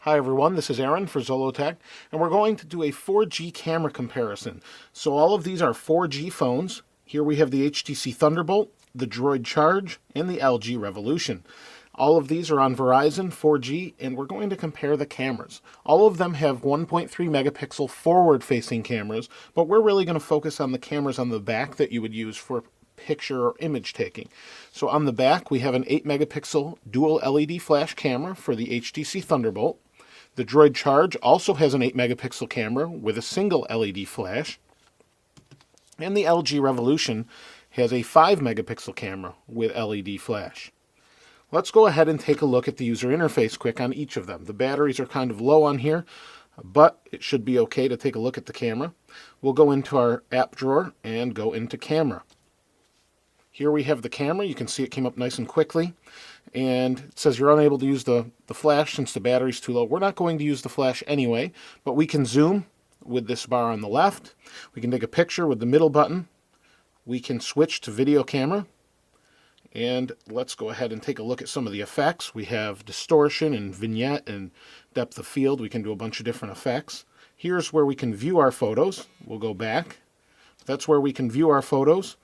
Hi everyone, this is Aaron for Zollotech, and we're going to do a 4G camera comparison. So all of these are 4G phones. Here we have the HTC Thunderbolt, the Droid Charge, and the LG Revolution. All of these are on Verizon 4G, and we're going to compare the cameras. All of them have 1.3 megapixel forward-facing cameras, but we're really going to focus on the cameras on the back that you would use for picture or image taking. So on the back we have an 8 megapixel dual LED flash camera for the HTC Thunderbolt. The Droid Charge also has an 8 megapixel camera with a single LED flash. And the LG Revolution has a 5 megapixel camera with LED flash. Let's go ahead and take a look at the user interface quick on each of them. The batteries are kind of low on here, but it should be okay to take a look at the camera. We'll go into our app drawer and go into camera. Here we have the camera. You can see it came up nice and quickly. And it says you're unable to use the flash since the battery's too low. We're not going to use the flash anyway, but we can zoom with this bar on the left. We can take a picture with the middle button. We can switch to video camera. And let's go ahead and take a look at some of the effects. We have distortion and vignette and depth of field. We can do a bunch of different effects. Here's where we can view our photos. We'll go back. That's where we can view our photos.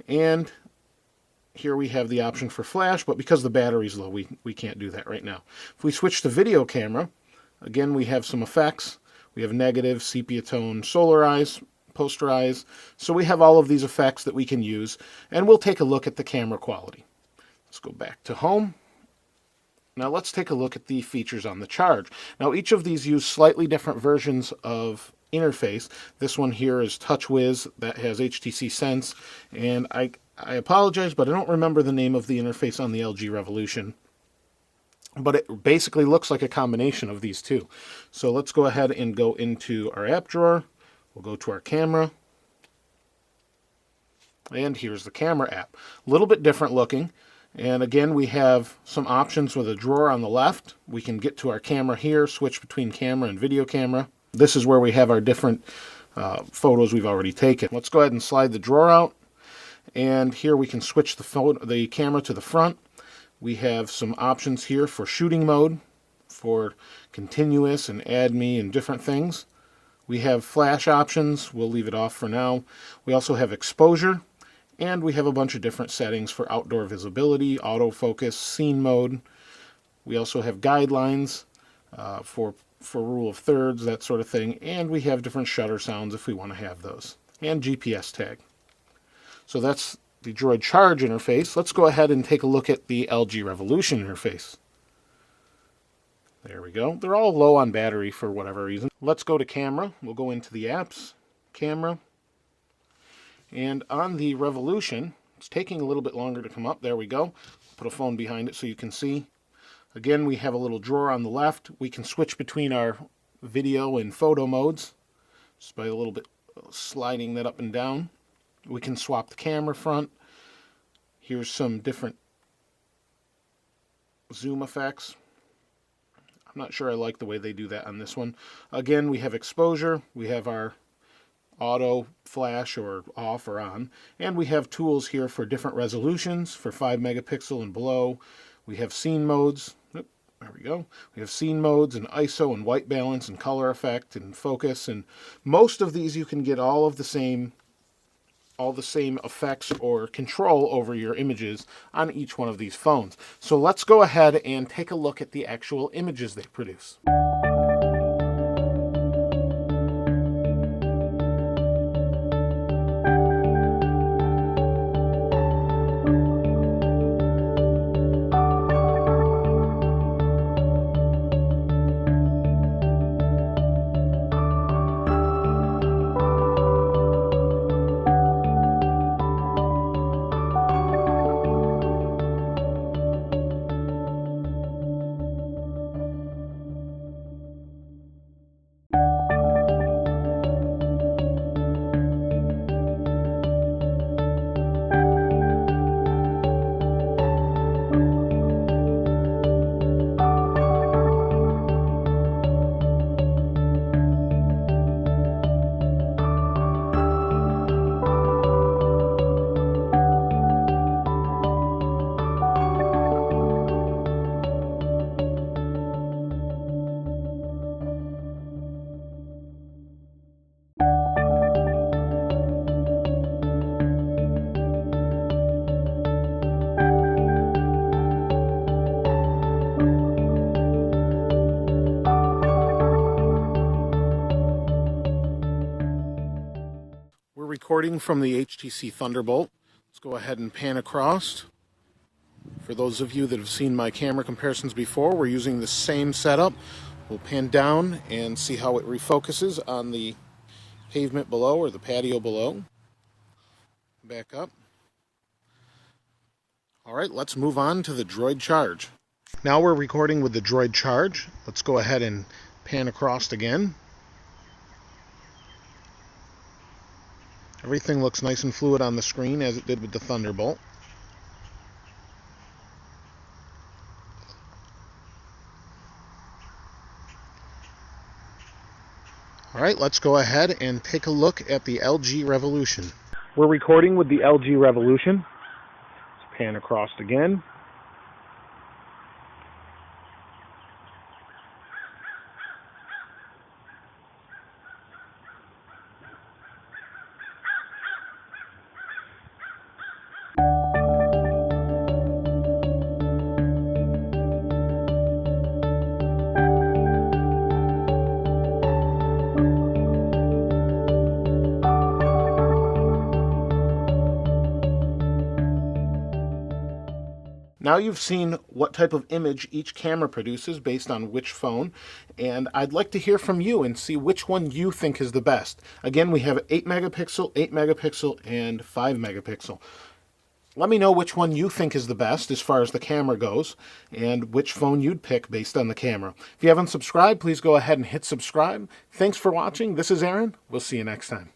And here we have the option for flash, but because the battery's low, we can't do that right now. If we switch to video camera, again, we have some effects. We have negative, sepia tone, solarize, posterize. So we have all of these effects that we can use, and we'll take a look at the camera quality. Let's go back to home. Now let's take a look at the features on the Charge. Now each of these use slightly different versions of interface. This one here is TouchWiz, that has HTC Sense, and I apologize, but I don't remember the name of the interface on the LG Revolution. But it basically looks like a combination of these two. So let's go ahead and go into our app drawer. We'll go to our camera. And here's the camera app. A little bit different looking. And again, we have some options with a drawer on the left. We can get to our camera here, switch between camera and video camera. This is where we have our different photos we've already taken. Let's go ahead and slide the drawer out. And here we can switch the camera to the front. We have some options here for shooting mode, for continuous and add me and different things. We have flash options. We'll leave it off for now. We also have exposure, and we have a bunch of different settings for outdoor visibility, autofocus, scene mode. We also have guidelines for rule of thirds, that sort of thing. And we have different shutter sounds if we want to have those. And GPS tag. So that's the Droid Charge interface. Let's go ahead and take a look at the LG Revolution interface. There we go. They're all low on battery for whatever reason. Let's go to camera. We'll go into the apps, camera. And on the Revolution, it's taking a little bit longer to come up. There we go. Put a phone behind it so you can see. Again, we have a little drawer on the left. We can switch between our video and photo modes just by a little bit sliding that up and down. We can swap the camera front. Here's some different zoom effects. I'm not sure I like the way they do that on this one. Again, we have exposure. We have our auto flash or off or on. And we have tools here for different resolutions for 5 megapixel and below. We have scene modes. There we go. We have scene modes and ISO and white balance and color effect and focus. And most of these you can get all the same effects or control over your images on each one of these phones. So let's go ahead and take a look at the actual images they produce. recording from the HTC Thunderbolt. Let's go ahead and pan across. For those of you that have seen my camera comparisons before, we're using the same setup. We'll pan down and see how it refocuses on the pavement below or the patio below. Back up. Alright, let's move on to the Droid Charge. Now we're recording with the Droid Charge. Let's go ahead and pan across again. Everything looks nice and fluid on the screen as it did with the Thunderbolt. Alright, let's go ahead and take a look at the LG Revolution. We're recording with the LG Revolution. Let's pan across again. Now you've seen what type of image each camera produces based on which phone, and I'd like to hear from you and see which one you think is the best. Again, we have 8 megapixel, 8 megapixel, and 5 megapixel. Let me know which one you think is the best as far as the camera goes, and which phone you'd pick based on the camera. If you haven't subscribed, please go ahead and hit subscribe. Thanks for watching. This is Aaron. We'll see you next time.